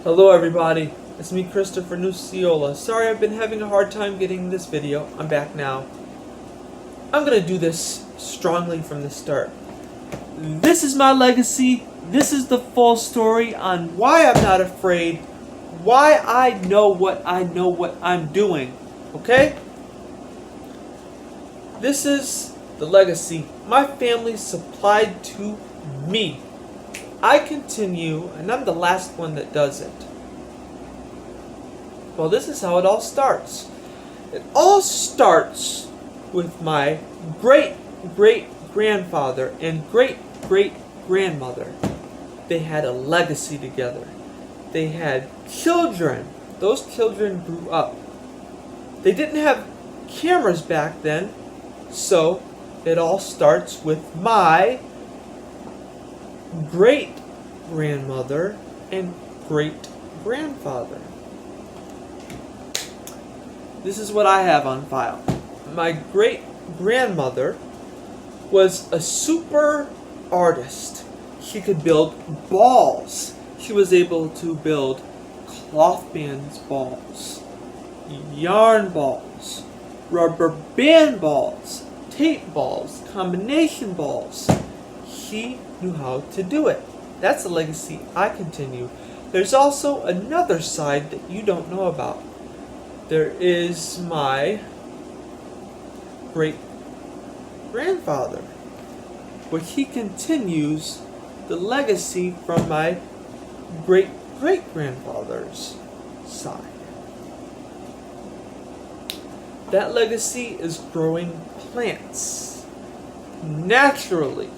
Hello everybody, it's me Christopher Nuciola. Sorry I've been having a hard time getting this video. I'm back now. I'm gonna do this strongly from the start. This is my legacy. This is the full story on why I'm not afraid, why I know what I'm doing. Okay? This is the legacy my family supplied to me. I continue, and I'm the last one that does it. Well, this is how it all starts. It all starts with my great-great-grandfather and great-great-grandmother. They had a legacy together. They had children. Those children grew up. They didn't have cameras back then, so it all starts with my great-grandmother and great-grandfather. This is what I have on file. My great-grandmother was a super artist. She could build balls. She was able to build cloth bands balls, yarn balls, rubber band balls, tape balls, combination balls. She knew how to do it. That's a legacy I continue. There's also another side that you don't know about. There is my great-grandfather, which he continues the legacy from my great-great-grandfather's side. That legacy is growing plants naturally.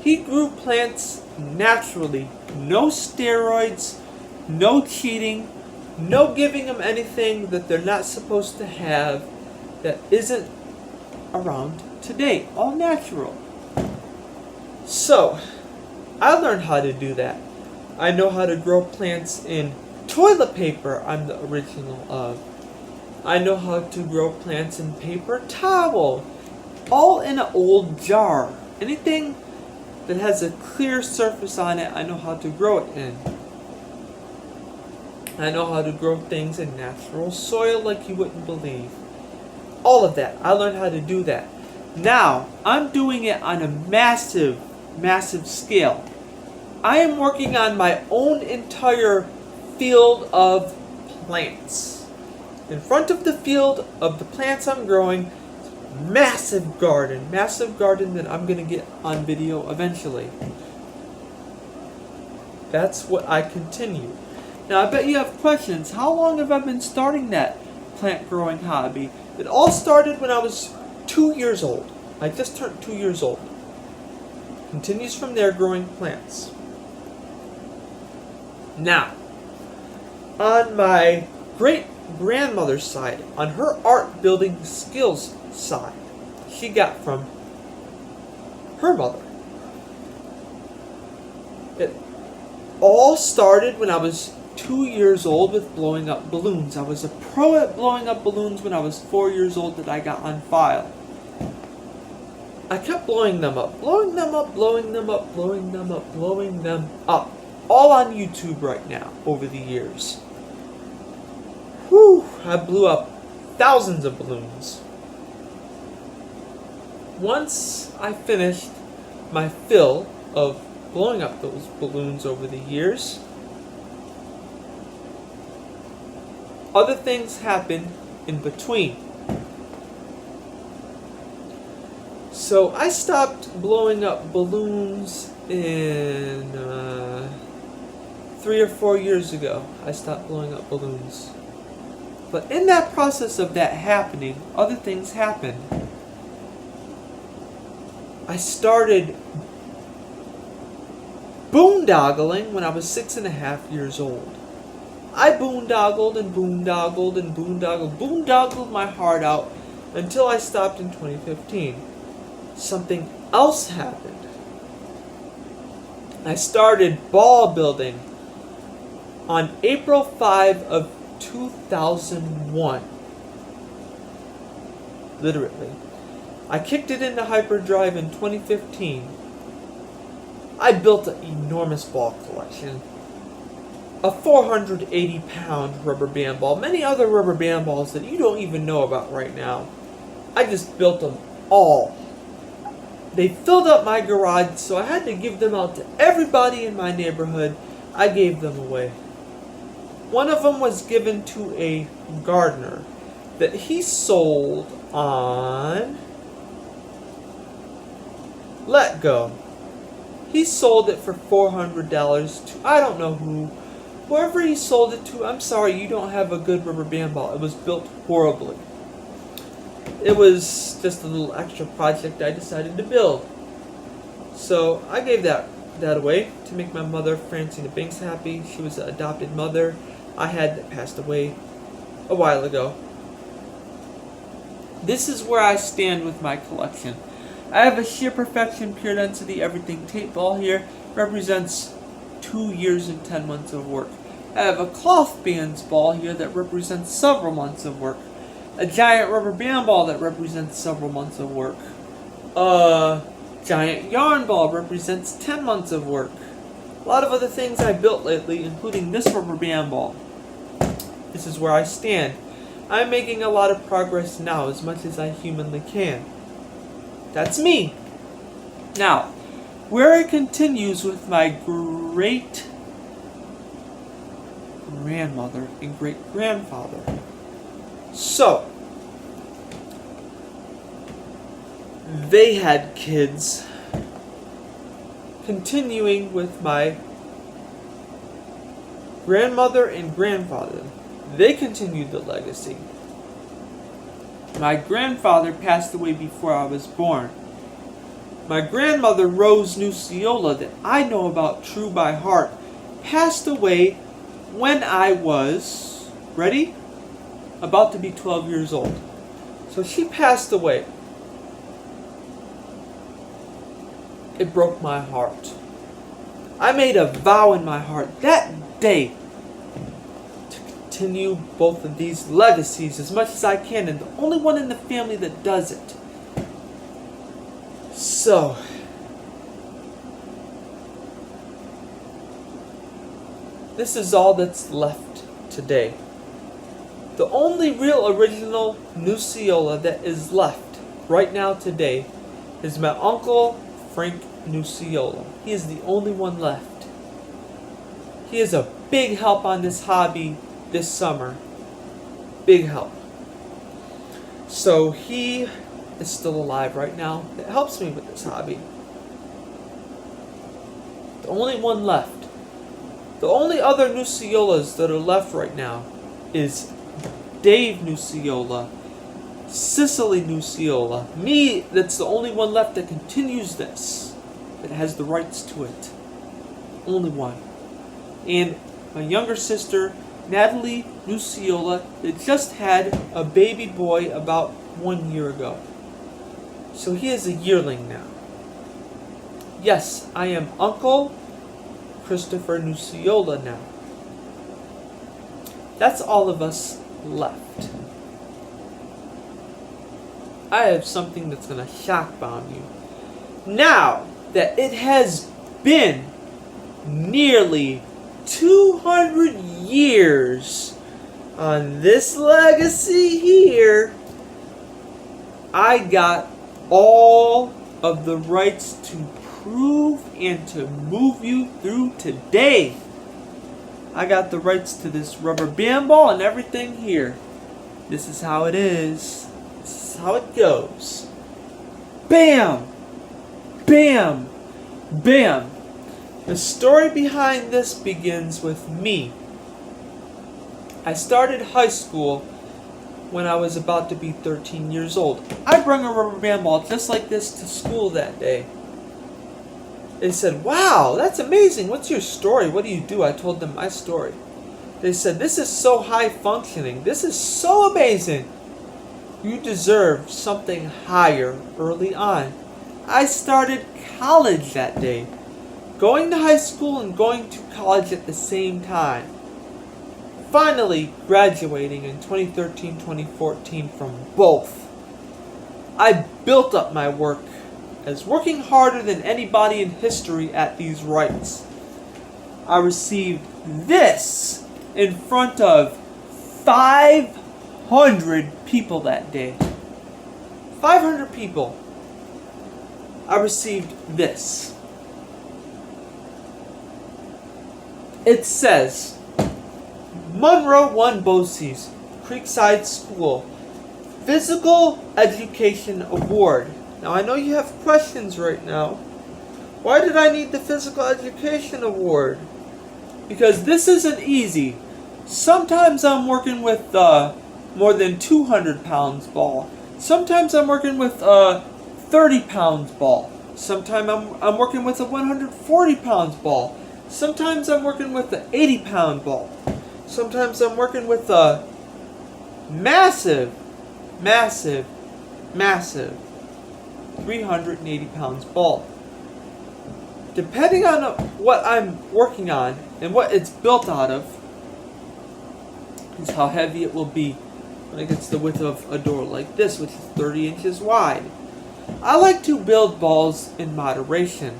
He grew plants naturally. No steroids, no cheating, no giving them anything that they're not supposed to have that isn't around today. All natural. So, I learned how to do that. I know how to grow plants in toilet paper I'm the original of. I know how to grow plants in paper towel. All in an old jar. Anything that has a clear surface on it, I know how to grow it in. I know how to grow things in natural soil like you wouldn't believe. All of that. I learned how to do that. Now, I'm doing it on a massive scale. I am working on my own entire field of plants. In front of the field of the plants I'm growing, massive garden that I'm going to get on video eventually. That's what I continue. Now I bet you have questions. How long have I been starting that plant growing hobby? It all started when I was 2 years old. I just turned 2 years old. Continues from there, growing plants. Now, on my great-grandmother's side, on her art building skills side, she got from her mother. It all started when I was 2 years old with blowing up balloons. I was a pro at blowing up balloons when I was 4 years old that I got on file. I kept blowing them up. All on YouTube right now over the years. Whew, I blew up thousands of balloons. Once I finished my fill of blowing up those balloons over the years, other things happened in between. So I stopped blowing up balloons in 3 or 4 years ago. I stopped blowing up balloons. But in that process of that happening, other things happened. I started boondoggling when I was 6.5 years old. I boondoggled my heart out until I stopped in 2015. Something else happened. I started ball building on April 5 of 2001. Literally. I kicked it into hyperdrive in 2015. I built an enormous ball collection. a 480-pound rubber band ball, many other rubber band balls that you don't even know about right now. I just built them all. They filled up my garage, so I had to give them out to everybody in my neighborhood. I gave them away. One of them was given to a gardener that he sold on Let Go. He sold it for $400 to I don't know who. Whoever he sold it to, I'm sorry, you don't have a good rubber band ball. It was built horribly. It was just a little extra project I decided to build. So I gave that away to make my mother, Francina Banks, happy. She was an adopted mother I had that passed away a while ago. This is where I stand with my collection. I have a sheer perfection, pure density, everything tape ball here. Represents 2 years and 10 months of work. I have a cloth bands ball here that represents several months of work. A giant rubber band ball that represents several months of work. A giant yarn ball represents 10 months of work. A lot of other things I built lately, including this rubber band ball. This is where I stand. I'm making a lot of progress now, as much as I humanly can. That's me. Now, where it continues with my great grandmother and great grandfather. So, they had kids. Continuing with my grandmother and grandfather, they continued the legacy. My grandfather passed away before I was born. My grandmother, Rose Nuciola, that I know about true by heart, passed away when I was, ready? About to be 12 years old. So she passed away. It broke my heart. I made a vow in my heart that day to continue both of these legacies as much as I can, and the only one in the family that does it. So, this is all that's left today. The only real original Nuciola that is left right now today is my uncle Frank Nuciola. He is the only one left. He is a big help on this hobby this summer. Big help. So he is still alive right now. It helps me with this hobby. The only one left. The only other Nuciolas that are left right now is Dave Nuciola, Cicely Nuciola, me, that's the only one left that continues this, that has the rights to it. Only one. And my younger sister, Natalie Nuciola, that just had a baby boy about 1 year ago. So he is a yearling now. Yes, I am Uncle Christopher Nuciola now. That's all of us left. I have something that's going to shock bomb you. Now that it has been nearly 200 years on this legacy here, I got all of the rights to prove and to move you through today. I got the rights to this rubber band ball and everything here. This is how it is. This is how it goes. Bam! Bam! Bam! The story behind this begins with me. I started high school when I was about to be 13 years old. I brought a rubber band ball just like this to school that day. They said, "Wow, that's amazing. What's your story? What do you do?" I told them my story. They said, "This is so high functioning. This is so amazing. You deserve something higher early on." I started college that day. Going to high school and going to college at the same time. Finally graduating in 2013-2014 from both. I built up my work as working harder than anybody in history at these rights. I received this in front of 500 people that day. 500 people. I received this. It says, Monroe 1 BOCES, Creekside School, Physical Education Award. Now I know you have questions right now. Why did I need the Physical Education Award? Because this isn't easy. Sometimes I'm working with more than 200 pounds ball. Sometimes I'm working with 30 pounds ball. Sometimes I'm working with a 140 pounds ball. Sometimes I'm working with an 80 pound ball. Sometimes I'm working with a massive 380 pounds ball. Depending on what I'm working on and what it's built out of is how heavy it will be when it gets the width of a door like this, which is 30 inches wide. I like to build balls in moderation.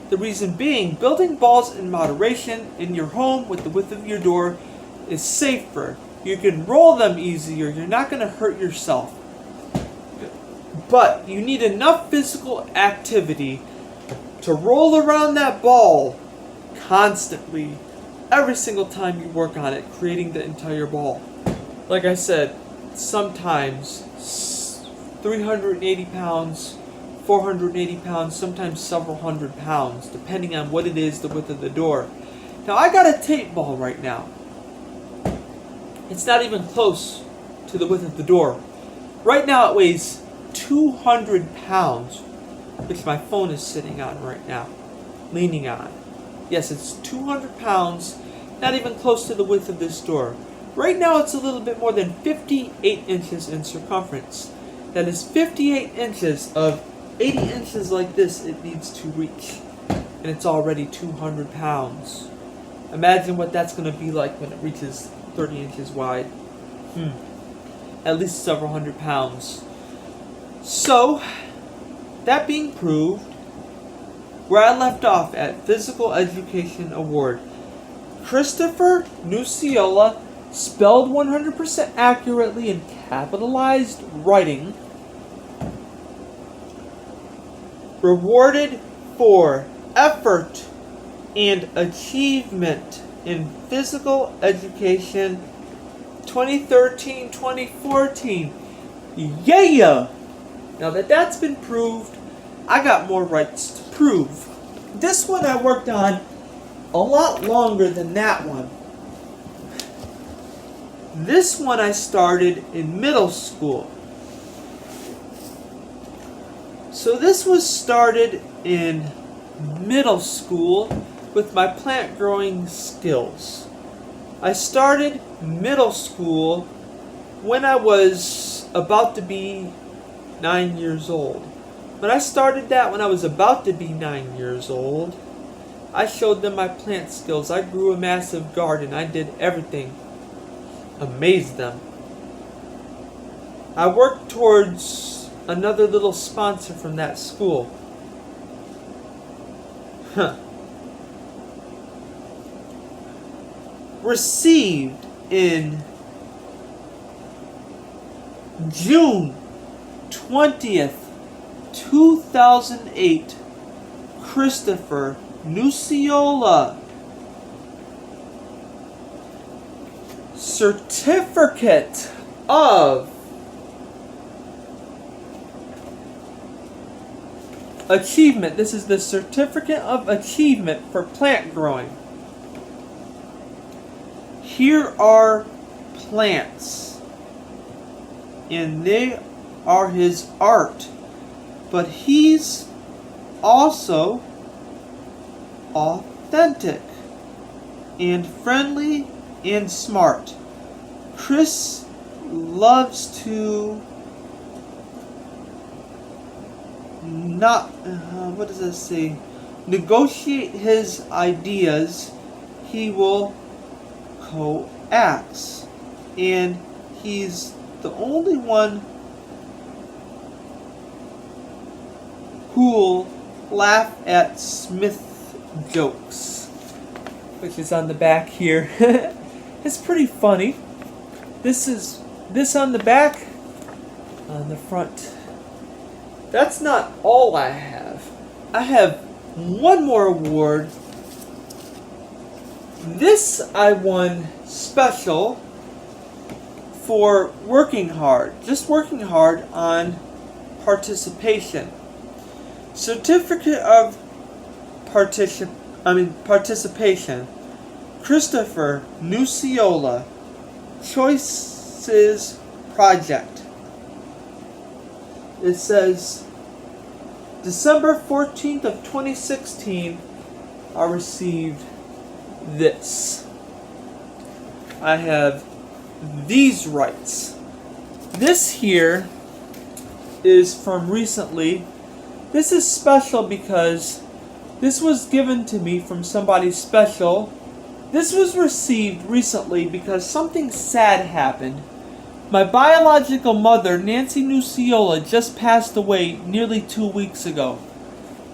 The reason being, building balls in moderation in your home with the width of your door is safer. You can roll them easier. You're not going to hurt yourself. But you need enough physical activity to roll around that ball constantly every single time you work on it, creating the entire ball. Like I said, sometimes 380 pounds, 480 pounds, sometimes several hundred pounds, depending on what it is, the width of the door. Now I got a tape ball right now. It's not even close to the width of the door. Right now it weighs 200 pounds, which my phone is sitting on right now, leaning on. Yes, it's 200 pounds, not even close to the width of this door. Right now it's a little bit more than 58 inches in circumference. That is 58 inches of 80 inches like this it needs to reach. And it's already 200 pounds. Imagine what that's going to be like when it reaches 30 inches wide. At least several hundred pounds. So, that being proved, where I left off at Physical Education Award, Christopher Nuciola, spelled 100% accurately in capitalized writing, rewarded for effort and achievement in physical education 2013-2014. Yeah! Now that that's been proved, I got more rights to prove. This one I worked on a lot longer than that one. This one I started in middle school. So this was started in middle school with my plant growing skills. I started middle school when I was about to be 9 years old. When I started that when I was about to be 9 years old, I showed them my plant skills. I grew a massive garden. I did everything. Amazed them. I worked towards another little sponsor from that school. Received in June 20th, 2008, Christopher Nuciola Certificate of Achievement. This is the Certificate of Achievement for plant growing. Here are plants, and they are his art, but he's also authentic and friendly and smart. Chris loves to negotiate his ideas. He will coax, and he's the only one who'll laugh at Smith jokes. which is on the back here. It's pretty funny. This on the back, on the front. That's not all I have. I have one more award. This I won special for working hard. Just working hard on participation. Certificate of participation. Christopher Nuciola. Choices Project. It says December 14th of 2016 I received this. I have these rights. This here is from recently. This is special because this was given to me from somebody special. This was received recently because something sad happened. My biological mother, Nancy Nuciola, just passed away nearly 2 weeks ago.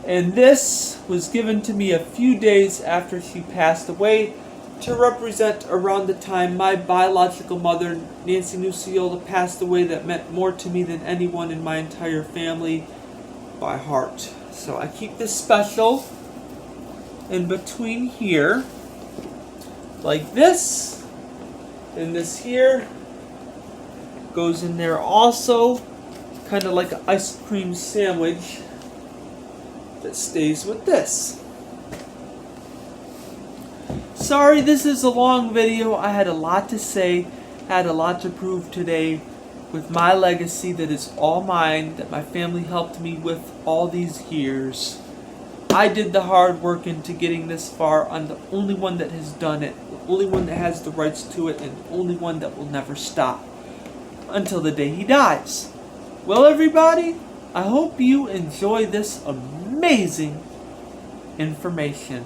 And this was given to me a few days after she passed away to represent around the time my biological mother, Nancy Nuciola, passed away. That meant more to me than anyone in my entire family by heart. So I keep this special in between here, like this, and this here goes in there also, kind of like an ice cream sandwich that stays with this. Sorry, this is a long video. I had a lot to say, had a lot to prove today with my legacy that is all mine, that my family helped me with all these years. I did the hard work into getting this far. I'm the only one that has done it, the only one that has the rights to it, and the only one that will never stop until the day he dies. Well, everybody, I hope you enjoy this amazing information.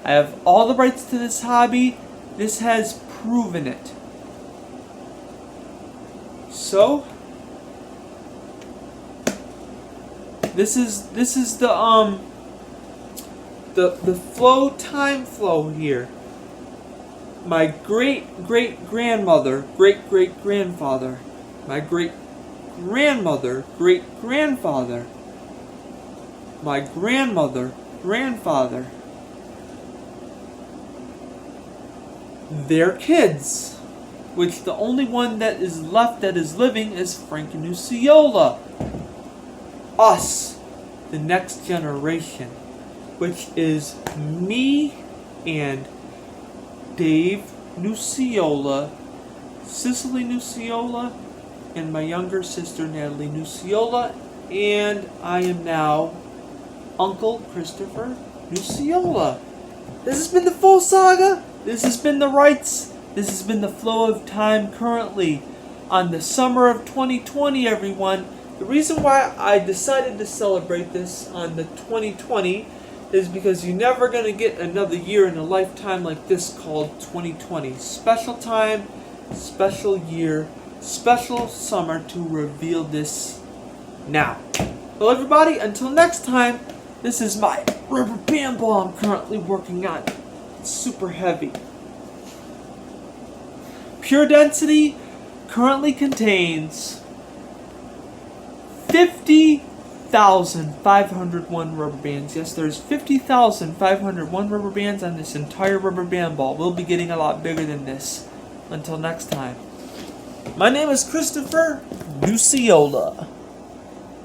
I have all the rights to this hobby. This has proven it. So this is the time flow here. My great-great-grandmother, great-great-grandfather, my great-grandmother, great-grandfather, my grandmother, grandfather, their kids, which the only one that is left that is living is Frank Nuciola. Us, the next generation, which is me and Dave Nuciola, Cicely Nuciola, and my younger sister Natalie Nuciola, and I am now Uncle Christopher Nuciola. This has been the full saga. This has been the rights. This has been the flow of time currently on the summer of 2020, everyone. The reason why I decided to celebrate this on the 2020 is because you're never going to get another year in a lifetime like this called 2020. Special time, special year, special summer to reveal this now. Well, everybody, until next time, this is my rubber band ball I'm currently working on. It's super heavy. Pure density currently contains 50,501 rubber bands. Yes, there's 50,501 rubber bands on this entire rubber band ball. We'll be getting a lot bigger than this. Until next time. My name is Christopher Nuciola.